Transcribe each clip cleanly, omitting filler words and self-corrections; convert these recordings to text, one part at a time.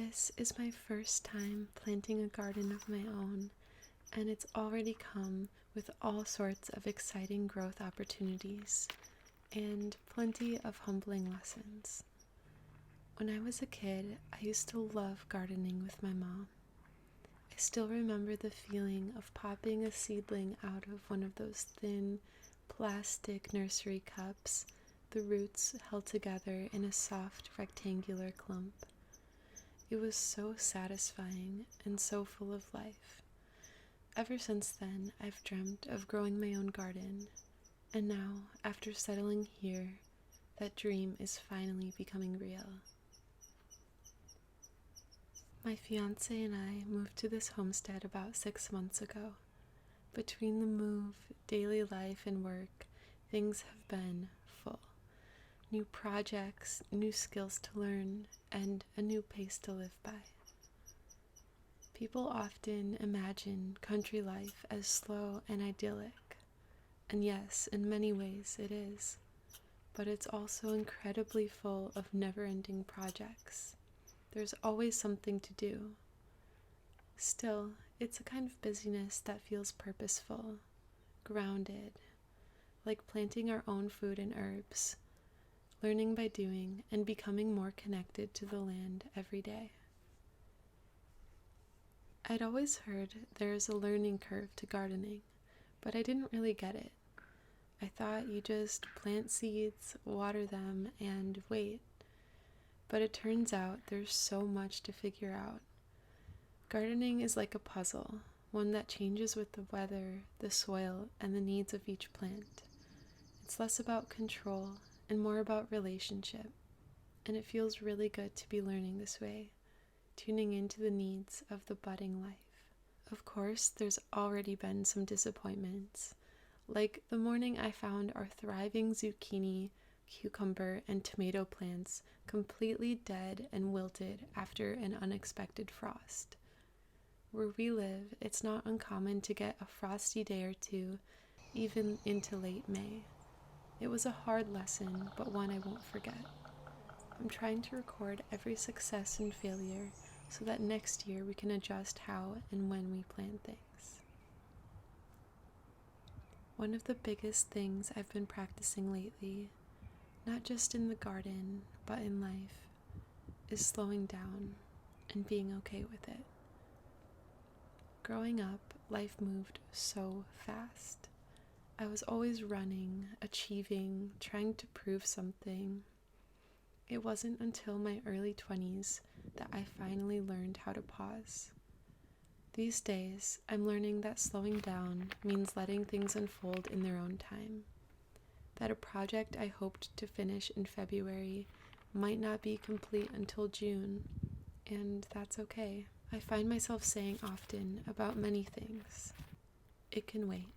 This is my first time planting a garden of my own, and it's already come with all sorts of exciting growth opportunities and plenty of humbling lessons. When I was a kid, I used to love gardening with my mom. I still remember the feeling of popping a seedling out of one of those thin plastic nursery cups, the roots held together in a soft rectangular clump. It was so satisfying and so full of life. Ever since then, I've dreamt of growing my own garden, and now, after settling here, that dream is finally becoming real. My fiance and I moved to this homestead about 6 months ago. Between the move, daily life, and work, things have been full. New projects, new skills to learn, and a new pace to live by. People often imagine country life as slow and idyllic, and yes, in many ways it is, but it's also incredibly full of never-ending projects. There's always something to do. Still, it's a kind of busyness that feels purposeful, grounded, like planting our own food and herbs, learning by doing, and becoming more connected to the land every day. I'd always heard there is a learning curve to gardening, but I didn't really get it. I thought you just plant seeds, water them, and wait. But it turns out there's so much to figure out. Gardening is like a puzzle, one that changes with the weather, the soil, and the needs of each plant. It's less about control and more about relationship, and it feels really good to be learning this way, tuning into the needs of the budding life. Of course, there's already been some disappointments, like the morning I found our thriving zucchini, cucumber, and tomato plants completely dead and wilted after an unexpected frost. Where we live, it's not uncommon to get a frosty day or two, even into late May. It was a hard lesson, but one I won't forget. I'm trying to record every success and failure so that next year we can adjust how and when we plant things. One of the biggest things I've been practicing lately, not just in the garden, but in life, is slowing down and being okay with it. Growing up, life moved so fast. I was always running, achieving, trying to prove something. It wasn't until my early 20s that I finally learned how to pause. These days, I'm learning that slowing down means letting things unfold in their own time. That a project I hoped to finish in February might not be complete until June, and that's okay. I find myself saying often about many things, it can wait.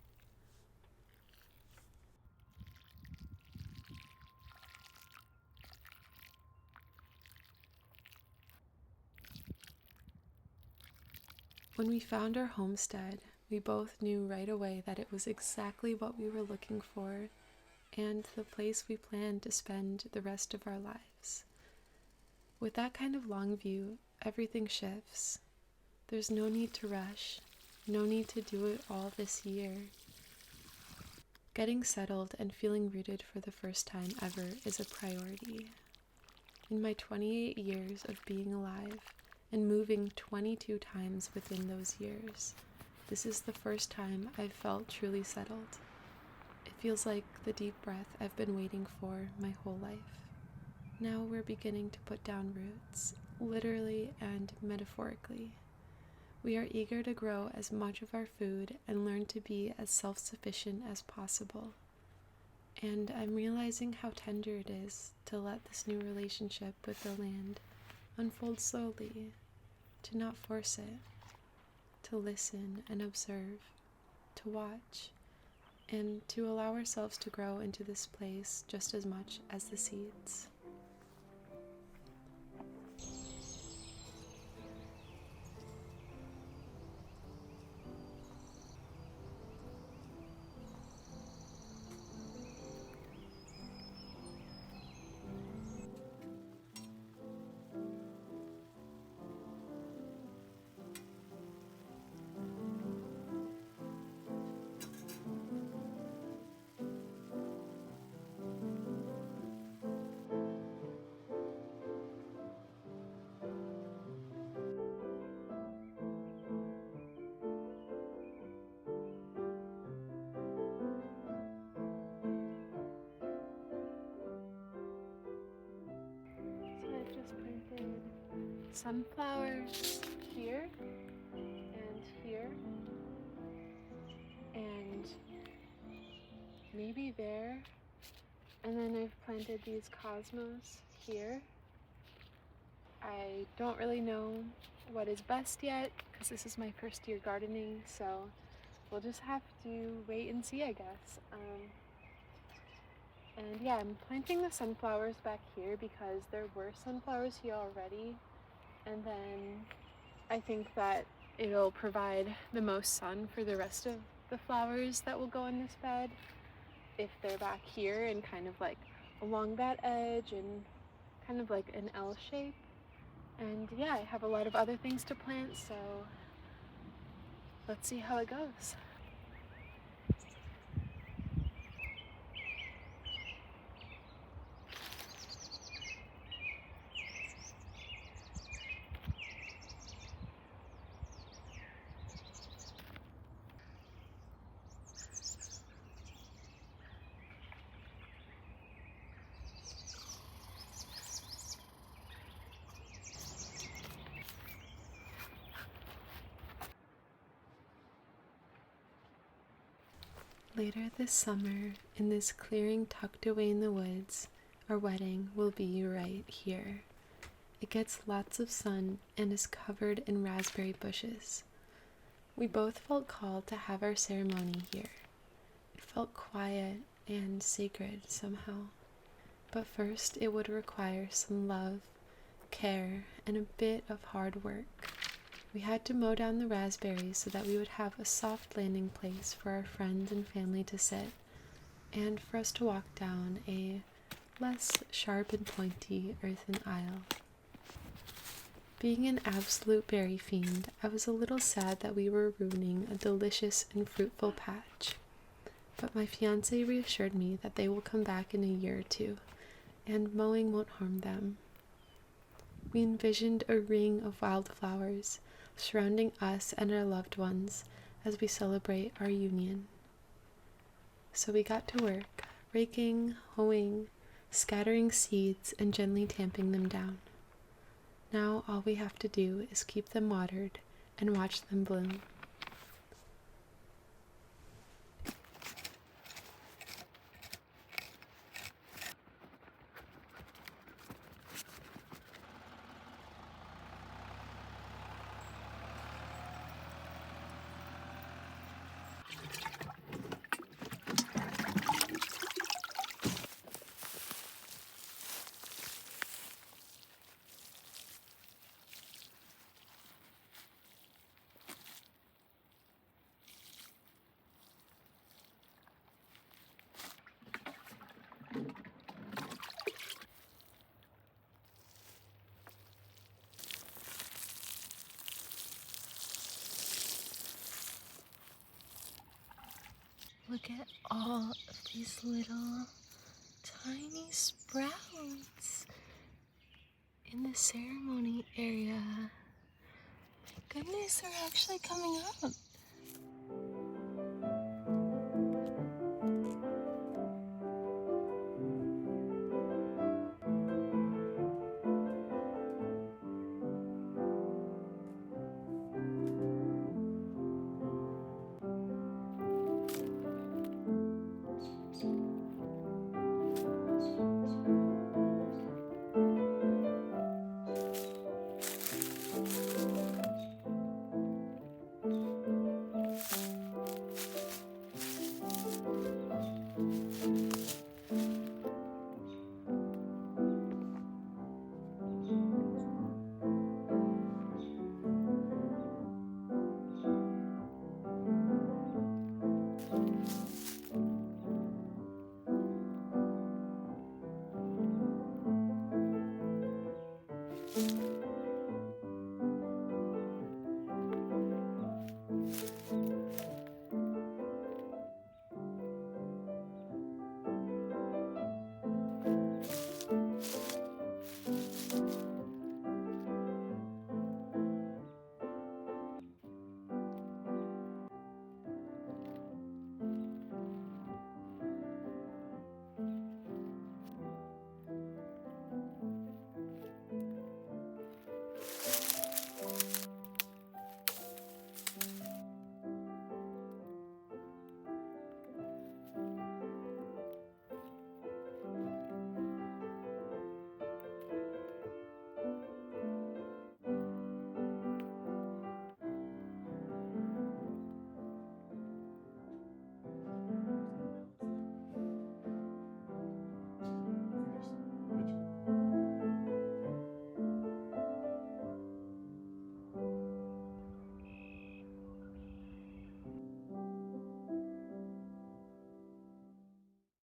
When we found our homestead, we both knew right away that it was exactly what we were looking for and the place we planned to spend the rest of our lives. With that kind of long view, everything shifts. There's no need to rush, no need to do it all this year. Getting settled and feeling rooted for the first time ever is a priority. In my 28 years of being alive, and moving 22 times within those years, this is the first time I've felt truly settled. It feels like the deep breath I've been waiting for my whole life. Now we're beginning to put down roots, literally and metaphorically. We are eager to grow as much of our food and learn to be as self-sufficient as possible. And I'm realizing how tender it is to let this new relationship with the land unfold slowly, to not force it, to listen and observe, to watch, and to allow ourselves to grow into this place just as much as the seeds. sunflowers here and here and maybe there. And then I've planted these cosmos here. I don't really know what is best yet because this is my first year gardening, so we'll just have to wait and see, I guess. And yeah, I'm planting the sunflowers back here because there were sunflowers here already, and then I think that it'll provide the most sun for the rest of the flowers that will go in this bed if they're back here and kind of like along that edge and kind of like an L shape. And yeah, I have a lot of other things to plant, so let's see how it goes. Later this summer, in this clearing tucked away in the woods, our wedding will be right here. It gets lots of sun and is covered in raspberry bushes. We both felt called to have our ceremony here. It felt quiet and sacred somehow. But first it would require some love, care, and a bit of hard work. We had to mow down the raspberries so that we would have a soft landing place for our friends and family to sit, and for us to walk down a less sharp and pointy earthen aisle. Being an absolute berry fiend, I was a little sad that we were ruining a delicious and fruitful patch. But my fiancé reassured me that they will come back in a year or two, and mowing won't harm them. We envisioned a ring of wildflowers surrounding us and our loved ones as we celebrate our union. So we got to work, raking, hoeing, scattering seeds, and gently tamping them down. Now all we have to do is keep them watered and watch them bloom. Look at all of these little tiny sprouts in the ceremony area. My goodness, they're actually coming up.